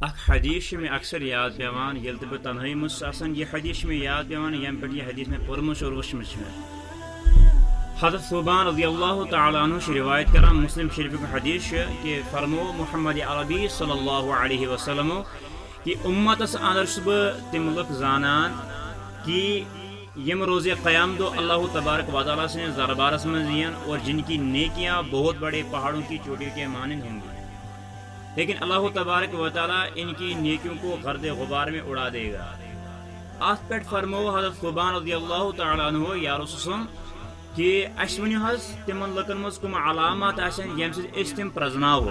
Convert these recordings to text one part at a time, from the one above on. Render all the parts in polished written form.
اخ حدیث میں اکثر یاد پیوان یل تو بہ تنہائی مس آسان یہ حدیث میں یاد پیوان یم پہ یہ حدیث میں پورمس اور وچمس حضرت ثوبان رضی اللہ تعالی عنہ سے روایت کران مسلم شریف کا حدیث کہ فرمو محمد عربی صلی اللہ علیہ وسلم کہ امتس اندر صبح تم لک زانان کہ یم روز قیام دو اللہ تبارک و تعالی سے دربارس میں زین اور جن کی نیکیاں بہت بڑے پہاڑوں کی چوٹیوں کے مانند ہوں گی، لیکن اللہ تبارک و تعالی ان کی نیکیوں کو گرد غبار میں اڑا دے گا۔ آت پیٹ فرمو حضرت ثوبان رضی اللہ تعالی عنہ یا رسول کہ اس ونیو حض تمن لکن مز کم علامات آسن یم سے اس تم پرزناو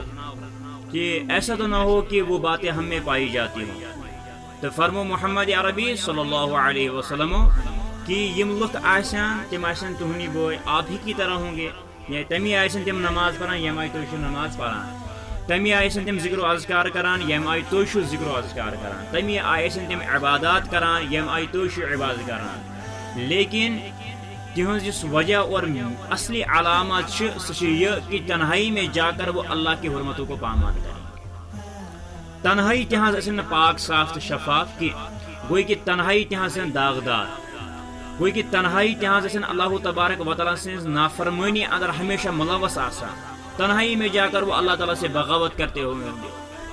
کہ ایسا تو نہ ہو کہ وہ باتیں ہم میں پائی جاتی ہوں۔ تو فرمو محمد عربی صلی اللہ علیہ وسلم کہ یم لک آسان تم آسن تہنی بوئے آپ ہی کی طرح ہوں گے، یا تمی آسن تم نماز پڑھان یم آئی تو نماز پڑھان، تمی آئسن تم ذکر و اذکار کران یم آئی تو ذکر و اذکار کران، تمی آئسن تم عبادات کران یم آئی تو عبادت کران، لیکن تہذ اس وجہ اور اصلی علامات سہ یہ کہ تنہائی میں جا کر وہ اللہ کی حرمتوں کو پامال کریں۔ تنہائی تہذ اسن پاک صاف تو شفاف کی گوئی کہ تنہائی تہذ اسن داغدار، گوئی کہ تنہائی تہذ اسن اللہ تبارک و تعالیٰ سے نافرمانی اندر ہمیشہ ملوث آسان، تنہائی میں جا کر وہ اللہ تعالیٰ سے بغاوت کرتے ہوں گے،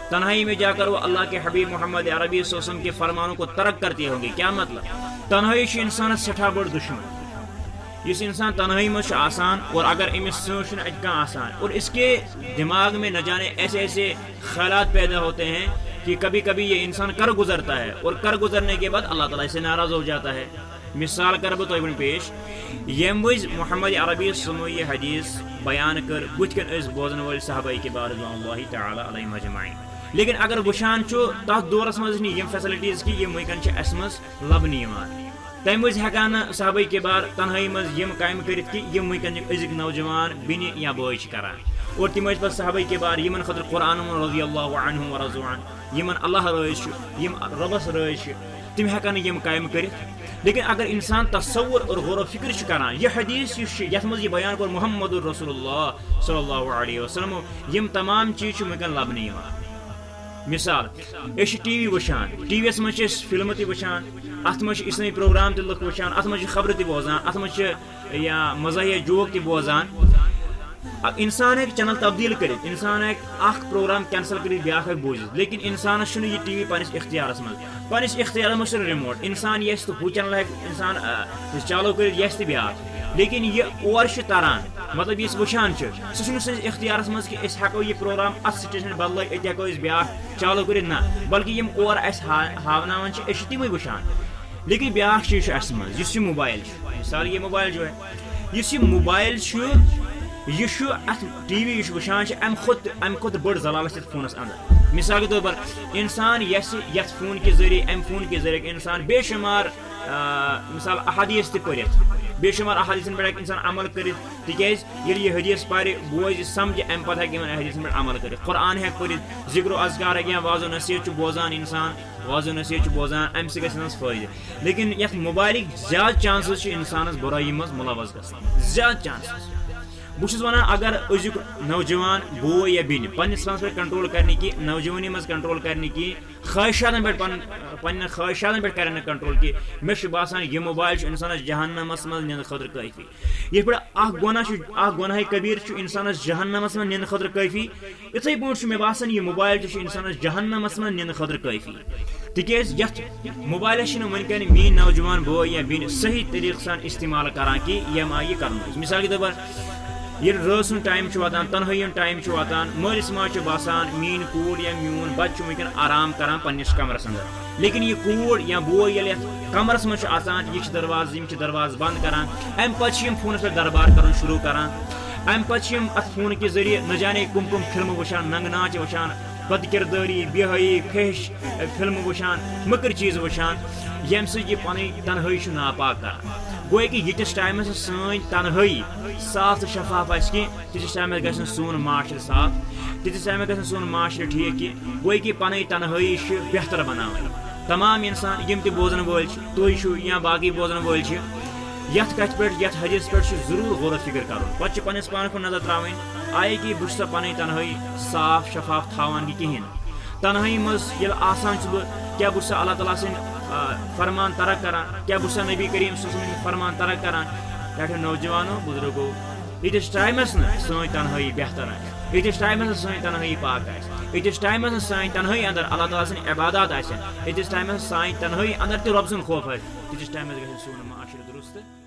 تنہائی میں جا کر وہ اللہ کے حبیب محمد عربی صلی اللہ علیہ وسلم کے فرمانوں کو ترک کرتے ہوں گے۔ کیا مطلب؟ تنہائی انسان سٹھا بڑ دشمن، اس انسان تنہائی میں آسان اور اگر امس سوچنا اٹکا آسان اور اس کے دماغ میں نہ جانے ایسے ایسے خیالات پیدا ہوتے ہیں کہ کبھی کبھی یہ انسان کر گزرتا ہے اور کر گزرنے کے بعد اللہ تعالیٰ سے ناراض ہو جاتا ہے۔ مثال کر بہ تہ پیش یم وز محمد عربی سمو یہ حدیث بیان کر بت کن اس بوزن ول صحابہ کبار رضوان اللہ تعالی علیہم اجمعین، لیکن اگر وشان تر دورس مز یم فیسلٹیز کی یم ونکن اس مز لبنہ تم وز ہیکان صحابہ کبار تنہائی مز یم کام کرت کہ یم ونکن ازک نوجوان بینہ یا بوئے کران، اور تم پہ صحابہ کبار یمن خاطر قرآن رضی اللہ عنہم ورضوان یمن اللہ رائز یم ربس رائز تم ہیکان یم کام کرت۔ لیکن اگر انسان تصور اور غور و فکر کران یہ حدیث یت مز یہ بیان کر محمد رسول اللہ صلی اللہ علیہ وسلم یم تمام چیز ونکن لبنہ مثال اس ٹی وی وچان، ٹی وی یس مز فلم تہ وچان، ات مز اسلامی پروگرام تہ لک وچان، ات مز خبر تہ بوزان، ات مز یا مزاحیہ جوک تہ بوزان۔ انسان ہیک چینل تبدیل کرت، انسان ہیک اخ پروگرام کینسل کرت بیاکھ ہیک بوزت، لیکن انسانس چھنہ یہ ٹی وی پنس اختیارس مز مز ریموٹ انسان یس تو ہو چینل ہیک انسان چالو کرت یس تہ بیاکھ، لیکن یہ اور تران مطلب یہ وچان سہ چھنہ سن اختیارس مز کہ اس ہیکو یہ پروگرام ات سٹیشن بدل ات ہیکو اس بیاکھ چالو کرت نہ، بلکہ یم اور اس ہاوناون اس تمے وچان۔ لیکن بیاکھ چیز اس مز اس موبائل مثال یہ موبائل جو ہے اس موبائل یہ ات ٹی وی وچان ام کھت بڑ ضلالت یت فونس اندر۔ مثال کے طور پر انسان یت فون کے ذریعے ام فون کے ذریعے انسان بے شمار مثال احادیث تہ پڑھت، بے شمار احادیثن پہ انسان عمل کرت، تکیاز یل یہ حدیث پارے بوز سمجھ ام پتہ ہیکہ حدیثن پہ عمل کرت، قرآن ہیک پڑھت، ذکر و اذکار ہیکہ یا واض و نصیحت بوزان انسان، واض و نصیحت بوزان ام سے گھس فائدہ۔ لیکن یت موبائلک زیادہ چانسز انسانس برائی مز ملوث گژھان، زیادہ چانسز۔ بہت ونان اگر ازیک نوجوان بوے یا بین پنس پانس پہ کنٹرول کرنے کی، نوجوانی مز کنٹرول کرنے کی، خواہشاتن پہ پن خواہشاتن پہ کرنے کنٹرول کی، مے باسان یہ موبائل انسانس جہنمس مز نند خاطر کافی۔ یہ پہ گناہ کبیر انسانس جہنمس مز نند خاطر کافی، اتھے پٲٹھۍ مے باسان یہ موبائل انسانس جہنمس مز نند خاطر کافی، تکیاز یت موبائلس ونکن میٲنۍ نوجوان بوے یا بین صحیح طریقہ سان استعمال کران کہ یم آئی یہ کرن۔ مثال کے طور پر یہ رات سن ٹائم واتان، تنہائی ٹائم واتان، مالس ماج باسان مین کور یا میون بچہ ونکن آرام کران پنس کمرس اندر، لیکن یہ کور یا بوے یل کمرس مز آسان یہ دروازہ بند کران، ام پتہ فونس پہ دربار کرن شروع کران، ام پتہ ات فون کے ذریعے نہ جانے کم فلم وچان، ننگ ناچ وچان، بد کرداری بےحیائی فحش فلم وچان، مکر چیز وچان، یم سۭتۍ یہ پنٕنۍ تنہائی ناپاک کران۔ گویا کہ یتس ٹائمس سن تنہائی صاف تو شفاف آس کی تیس ٹائمس گھن سون معاشرہ صاف، تیس ٹائمس گھن سون معاشرہ ٹھیک کی گویا کہ پن تنہائی بہتر بناوان۔ تمام انسان یم تہ بوزن ول تھی یا باقی بوزن ول یت کت پہ یت حدیث پہ ضرور غور و فکر کرن، پتہ پنس پان کن نظر ترا آئے کہ بہت سا پن تنہائی صاف شفاف تھوان کہ کہین، تنہائی مز یل آسان کیا بہ اللہ تعالیٰ سن فرمان ترک کران کیا بہ نبی کریم صلی اللہ علیہ وسلم فرمان ترک کران پیٹھو نوجوانو بزرگو یتس ٹائمس سن تنہائی بہتر آئے یتس ٹائمس سن تنہائی پاک آئے یتس ٹائمس سان تنہائی اندر اللہ تعالیٰ سن عبادات آسن یتس ٹائمس سان تنہائی اندر تہ رب سن خوف آئے تتس ٹائمس گژھِ سون معاشرٕ درست